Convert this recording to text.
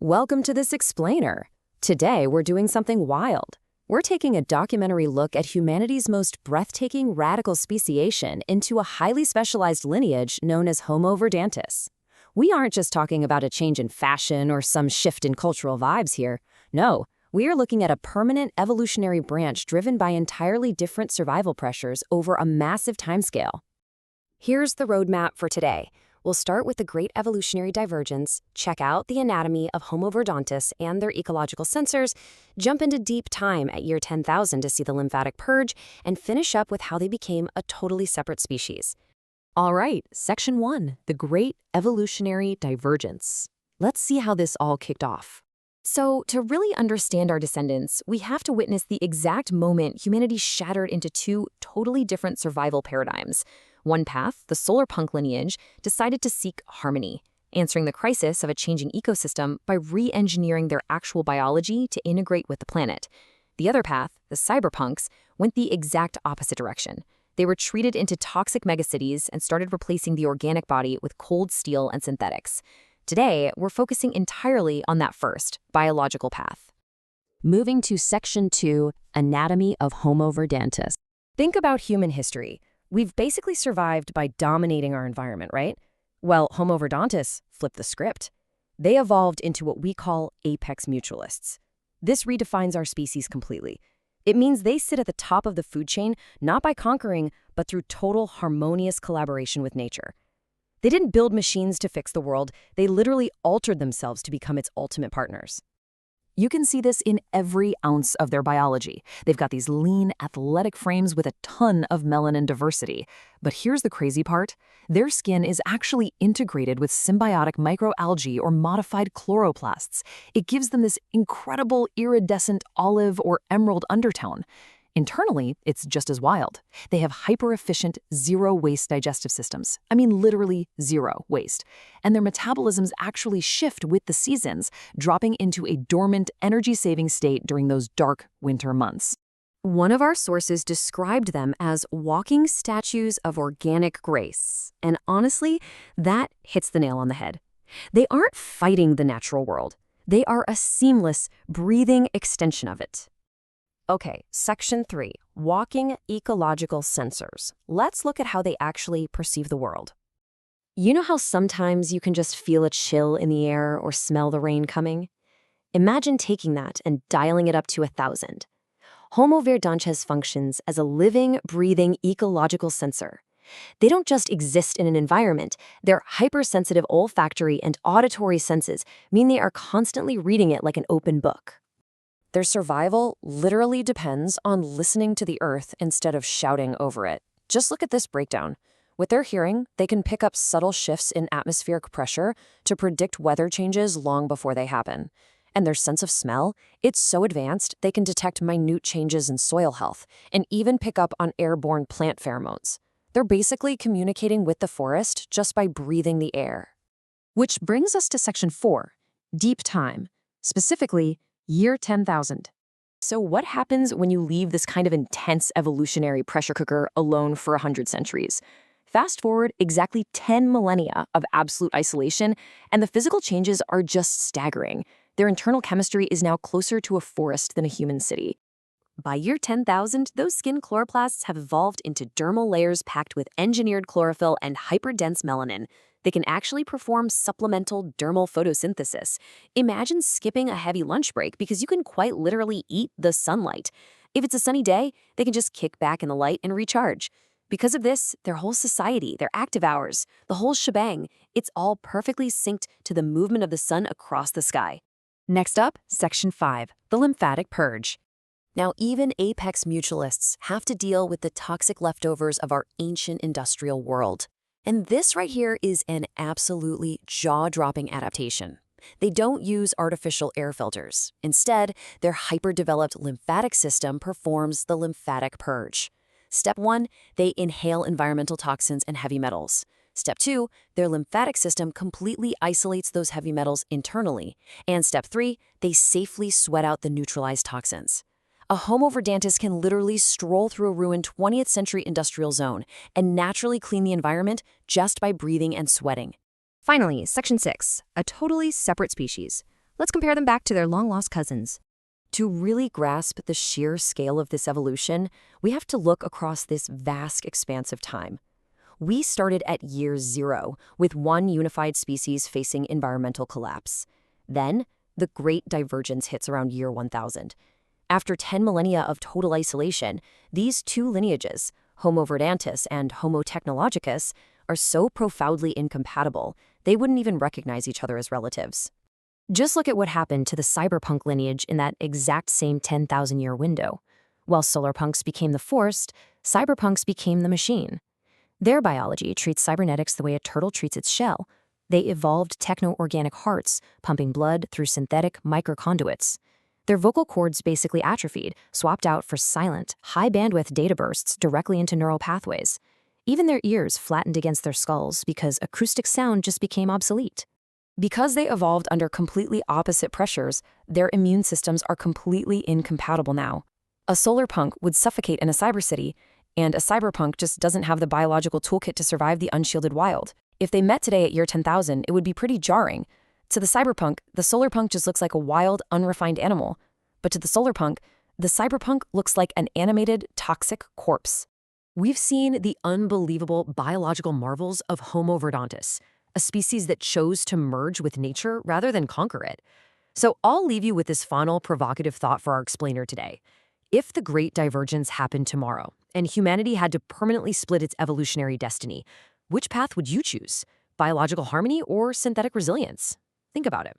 Welcome to this explainer. Today, we're doing something wild. We're taking a documentary look at humanity's most breathtaking radical speciation into a highly specialized lineage known as Homo verdantis. We aren't just talking about a change in fashion or some shift in cultural vibes here. No, we are looking at a permanent evolutionary branch driven by entirely different survival pressures over a massive timescale. Here's the roadmap for today. We'll start with the Great Evolutionary Divergence, check out the anatomy of Homo verdantis and their ecological sensors, jump into deep time at year 10,000 to see the lymphatic purge, and finish up with how they became a totally separate species. All right, Section 1, the Great Evolutionary Divergence. Let's see how this all kicked off. So, to really understand our descendants, we have to witness the exact moment humanity shattered into two totally different survival paradigms. One path, the Solarpunk lineage, decided to seek harmony, answering the crisis of a changing ecosystem by re-engineering their actual biology to integrate with the planet. The other path, the Cyberpunks, went the exact opposite direction. They retreated into toxic megacities and started replacing the organic body with cold steel and synthetics. Today, we're focusing entirely on that first, biological path. Moving to Section 2, Anatomy of Homo verdantis. Think about human history. We've basically survived by dominating our environment, right? Well, Homo verdantis flipped the script. They evolved into what we call apex mutualists. This redefines our species completely. It means they sit at the top of the food chain, not by conquering, but through total harmonious collaboration with nature. They didn't build machines to fix the world, they literally altered themselves to become its ultimate partners. You can see this in every ounce of their biology. They've got these lean, athletic frames with a ton of melanin diversity. But here's the crazy part. Their skin is actually integrated with symbiotic microalgae or modified chloroplasts. It gives them this incredible iridescent olive or emerald undertone. Internally, it's just as wild. They have hyper-efficient, zero-waste digestive systems. I mean, literally zero waste. And their metabolisms actually shift with the seasons, dropping into a dormant, energy-saving state during those dark winter months. One of our sources described them as walking statues of organic grace. And honestly, that hits the nail on the head. They aren't fighting the natural world. They are a seamless, breathing extension of it. Okay, Section 3, Walking Ecological Sensors. Let's look at how they actually perceive the world. You know how sometimes you can just feel a chill in the air or smell the rain coming? Imagine taking that and dialing it up to 1,000. Homo verdantis functions as a living, breathing ecological sensor. They don't just exist in an environment, their hypersensitive olfactory and auditory senses mean they are constantly reading it like an open book. Their survival literally depends on listening to the earth instead of shouting over it. Just look at this breakdown. With their hearing, they can pick up subtle shifts in atmospheric pressure to predict weather changes long before they happen. And their sense of smell, it's so advanced they can detect minute changes in soil health and even pick up on airborne plant pheromones. They're basically communicating with the forest just by breathing the air. Which brings us to Section 4, Deep Time, specifically year 10,000. So what happens when you leave this kind of intense evolutionary pressure cooker alone for 100 centuries? Fast forward exactly 10 millennia of absolute isolation, and the physical changes are just staggering. Their internal chemistry is now closer to a forest than a human city. By year 10,000, those skin chloroplasts have evolved into dermal layers packed with engineered chlorophyll and hyperdense melanin. They can actually perform supplemental dermal photosynthesis. Imagine skipping a heavy lunch break because you can quite literally eat the sunlight. If it's a sunny day, they can just kick back in the light and recharge. Because of this, their whole society, their active hours, the whole shebang, it's all perfectly synced to the movement of the sun across the sky. Next up, Section 5, the lymphatic purge. Now, even apex mutualists have to deal with the toxic leftovers of our ancient industrial world. And this right here is an absolutely jaw-dropping adaptation. They don't use artificial air filters. Instead, their hyper-developed lymphatic system performs the lymphatic purge. Step 1, they inhale environmental toxins and heavy metals. Step 2, their lymphatic system completely isolates those heavy metals internally. And Step 3, they safely sweat out the neutralized toxins. A Homo verdantis can literally stroll through a ruined 20th century industrial zone and naturally clean the environment just by breathing and sweating. Finally, Section 6, a totally separate species, Let's compare them back to their long-lost cousins. To really grasp the sheer scale of this evolution, we have to look across this vast expanse of time. We started at year 0, with one unified species facing environmental collapse. Then, the Great Divergence hits around year 1000. After 10 millennia of total isolation, these two lineages, Homo verdantis and Homo technologicus, are so profoundly incompatible, they wouldn't even recognize each other as relatives. Just look at what happened to the cyberpunk lineage in that exact same 10,000-year window. While solarpunks became the forest, cyberpunks became the machine. Their biology treats cybernetics the way a turtle treats its shell. They evolved techno-organic hearts, pumping blood through synthetic microconduits. Their vocal cords basically atrophied, swapped out for silent, high-bandwidth data bursts directly into neural pathways. Even their ears flattened against their skulls because acoustic sound just became obsolete. Because they evolved under completely opposite pressures, their immune systems are completely incompatible now. A solarpunk would suffocate in a cybercity, and a cyberpunk just doesn't have the biological toolkit to survive the unshielded wild. If they met today at year 10,000, it would be pretty jarring. To the solarpunk just looks like a wild, unrefined animal. But to the cyberpunk looks like an animated, toxic corpse. We've seen the unbelievable biological marvels of Homo verdantis, a species that chose to merge with nature rather than conquer it. So I'll leave you with this final provocative thought for our explainer today. If the Great Divergence happened tomorrow, and humanity had to permanently split its evolutionary destiny, which path would you choose? Biological harmony or synthetic resilience? Think about it.